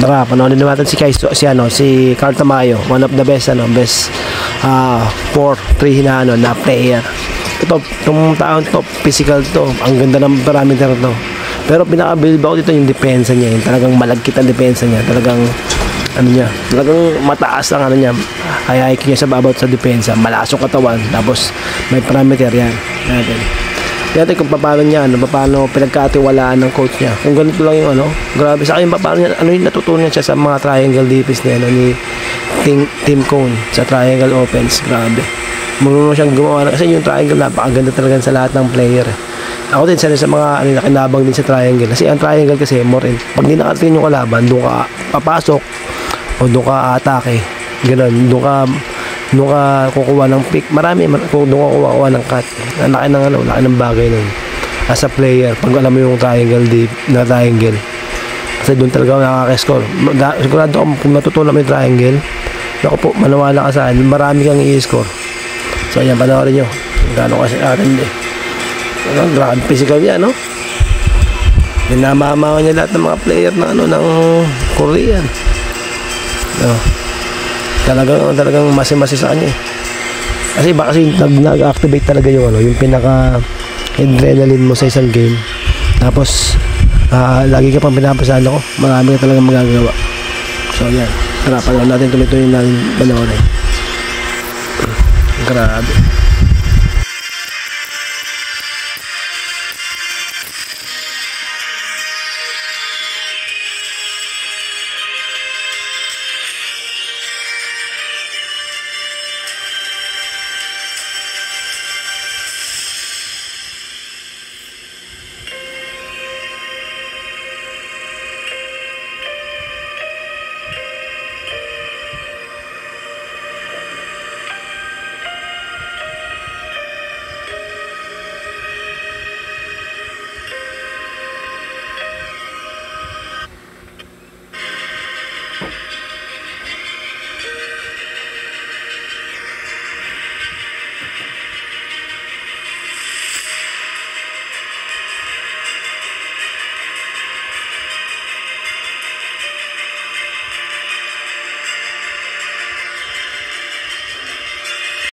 Tara, panoorin natin si Carl Tamayo, one of the best 4-3 na player. Itong taon to, physical to, ang ganda ng parameter to. Pero pinaka-build ako dito yung depensa niya, yung talagang malagkit ang depensa niya, talagang talagang mataas ang kaya IQ niya sa babaw sa depensa, malakas yung katawan, tapos may parameter yan natin kung paano paano pinagkatiwalaan ng coach niya. Kung ganito lang yung grabe sa akin paano niya, yung natutunan siya sa mga triangle defense niya ni Tim Cone sa triangle offense. Grabe, marunong siyang gumawa kasi yung triangle napakaganda talaga sa lahat ng player. Ako din sa mga nakinabang din sa triangle kasi ang triangle kasi more in pag di nakatingin yung kalaban, doon ka papasok o doon ka atake, gano'n, doon ka kukuha ng pick, marami kung doon ka kukuha ng cut. Laki ng bagay nun as a player pag alam mo yung triangle na triangle, kasi doon talaga nakaka-score. Sigurado kung natutunan mo yung triangle, naku po, manawala ka sa akin, marami kang i-score. So ayan, panoorin nyo gano'n kasi atin grabe physical niya, Minamamaw niya lahat ng mga player na ng Korean. Talagang masi sa kanya. Kasi nag-activate talaga yung pinaka adrenaline mo sa isang game. Tapos lagi ka pang pinapasahan ako. Marami ka talagang magagawa. So yan. Tara, panoorin natin, tuloy-tuloy natin panoorin. Grabe.